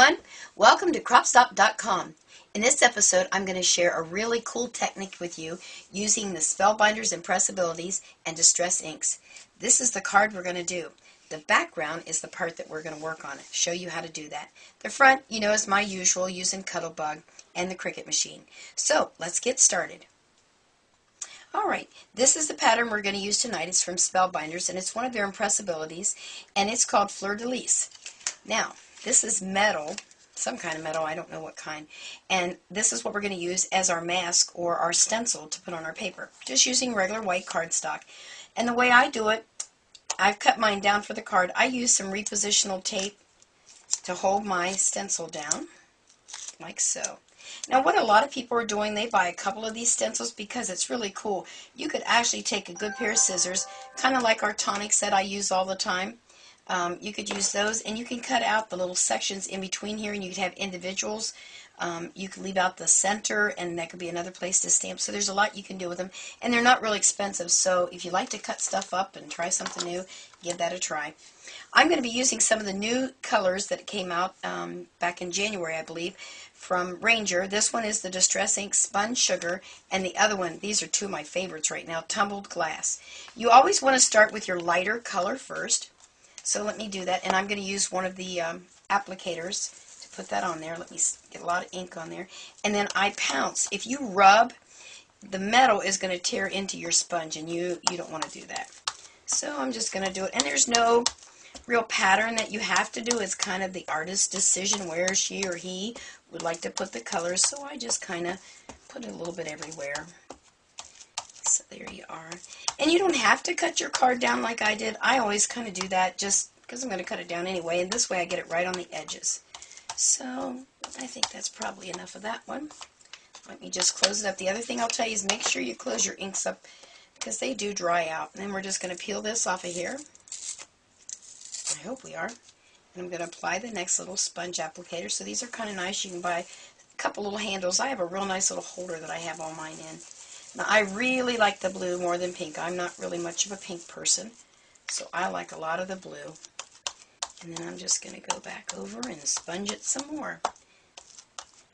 everyone. Welcome to cropstop.com. In this episode, I'm going to share a really cool technique with you using the Spellbinders, Impressabilities, and Distress inks. This is the card we're going to do. The background is the part that we're going to work on. Show you how to do that. The front, is my usual, using Cuttlebug and the Cricut machine. So, let's get started. Alright, this is the pattern we're going to use tonight. It's from Spellbinders, and it's one of their Impressabilities, and it's called Fleur de Lis. Now, this is metal, some kind of metal, I don't know what kind, and this is what we're going to use as our mask or our stencil to put on our paper, just using regular white cardstock. And the way I do it, I've cut mine down for the card. I use some repositional tape to hold my stencil down, like so. Now what a lot of people are doing, they buy a couple of these stencils because it's really cool. You could actually take a good pair of scissors, kind of like our tonics that I use all the time. You could use those, and you can cut out the little sections in between here, and you could have individuals. You could leave out the center, and that could be another place to stamp. So there's a lot you can do with them, and they're not really expensive. So if you like to cut stuff up and try something new, give that a try. I'm going to be using some of the new colors that came out back in January, I believe, from Ranger. This one is the Distress Ink Sponge Sugar, and the other one, these are two of my favorites right now, Tumbled Glass. You always want to start with your lighter color first. So let me do that, and I'm going to use one of the applicators to put that on there. Let me get a lot of ink on there. And then I pounce. If you rub, the metal is going to tear into your sponge, and you don't want to do that. So I'm just going to do it. And there's no real pattern that you have to do. It's kind of the artist's decision where she or he would like to put the colors. So I just kind of put it a little bit everywhere. So there you are. And you don't have to cut your card down like I did. I always kind of do that just because I'm going to cut it down anyway. And this way I get it right on the edges. So I think that's probably enough of that one. Let me just close it up. The other thing I'll tell you is make sure you close your inks up because they do dry out. And then we're just going to peel this off of here. I hope we are. And I'm going to apply the next little sponge applicator. So these are kind of nice. You can buy a couple little handles. I have a real nice little holder that I have all mine in. Now, I really like the blue more than pink. I'm not really much of a pink person, so I like a lot of the blue. And then I'm just going to go back over and sponge it some more.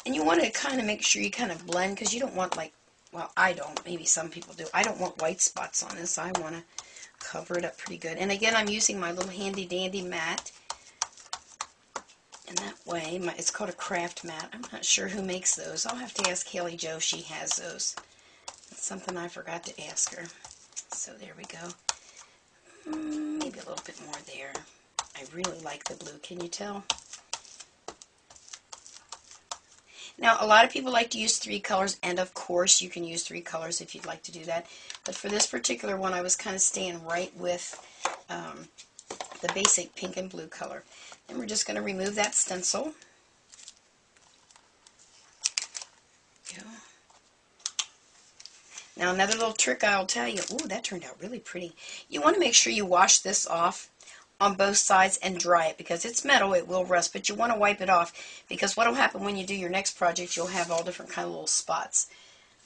And you want to kind of make sure you kind of blend, because you don't want, like, well, I don't. Maybe some people do. I don't want white spots on this. I want to cover it up pretty good. And again, I'm using my little handy-dandy mat. And that way, it's called a craft mat. I'm not sure who makes those. I'll have to ask Haley Jo if she has those. That's something I forgot to ask her. So there we go. Maybe a little bit more there. I really like the blue. Can you tell? Now, a lot of people like to use 3 colors, and of course you can use 3 colors if you'd like to do that. But for this particular one, I was kind of staying right with the basic pink and blue color. And we're just going to remove that stencil. Go. Now another little trick I'll tell you, ooh, that turned out really pretty. You want to make sure you wash this off on both sides and dry it, because it's metal, it will rust, but you want to wipe it off, because what will happen when you do your next project, you'll have all different kind of little spots.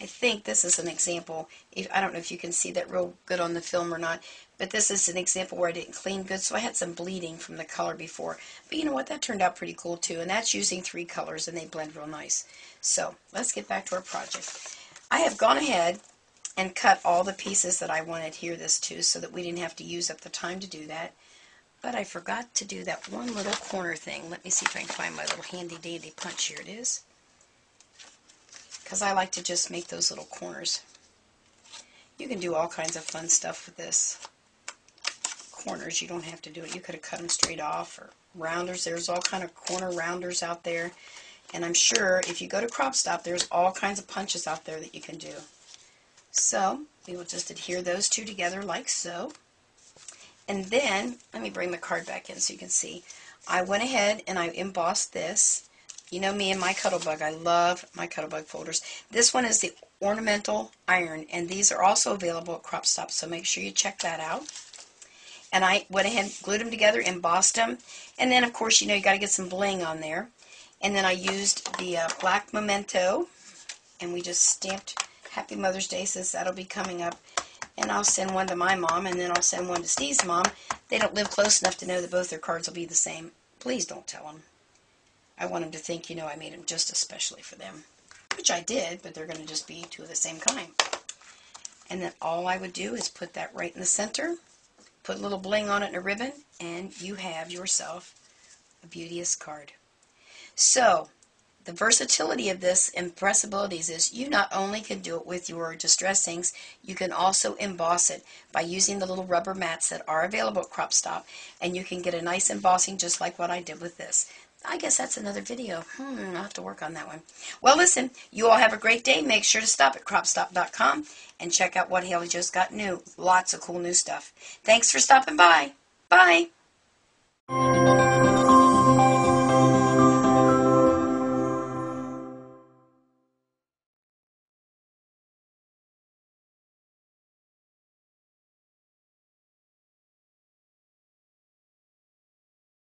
I think this is an example. I don't know if you can see that real good on the film or not, but this is an example where I didn't clean good, so I had some bleeding from the color before. But you know what, that turned out pretty cool too, and that's using 3 colors, and they blend real nice. So let's get back to our project. I have gone ahead and cut all the pieces that I wanted here this to, so that we didn't have to use up the time to do that. But I forgot to do that one little corner thing. Let me see if I can find my little handy dandy punch. Here it is. Because I like to just make those little corners. You can do all kinds of fun stuff with this. Corners, you don't have to do it. You could have cut them straight off, or rounders. There's all kind of corner rounders out there. And I'm sure if you go to CropStop, there's all kinds of punches out there that you can do. So, we will just adhere those two together like so. And then, let me bring the card back in so you can see. I went ahead and I embossed this. You know me and my Cuttlebug. I love my Cuttlebug folders. This one is the Ornamental Iron, and these are also available at CropStop, so make sure you check that out. And I went ahead and glued them together, embossed them, and then, of course, you got to get some bling on there. And then I used the black memento, and we just stamped Happy Mother's Day, since that'll be coming up. And I'll send one to my mom, and then I'll send one to Steve's mom. They don't live close enough to know that both their cards will be the same. Please don't tell them. I want them to think, I made them just especially for them. Which I did, but they're going to just be two of the same kind. And then all I would do is put that right in the center, put a little bling on it and a ribbon, and you have yourself a beauteous card. So, the versatility of this Impressabilities is you not only can do it with your distress inks, you can also emboss it by using the little rubber mats that are available at Crop Stop, and you can get a nice embossing just like what I did with this. I guess that's another video. I'll have to work on that one. Well, listen, you all have a great day. Make sure to stop at cropstop.com and check out what Haley just got new. Lots of cool new stuff. Thanks for stopping by. Bye.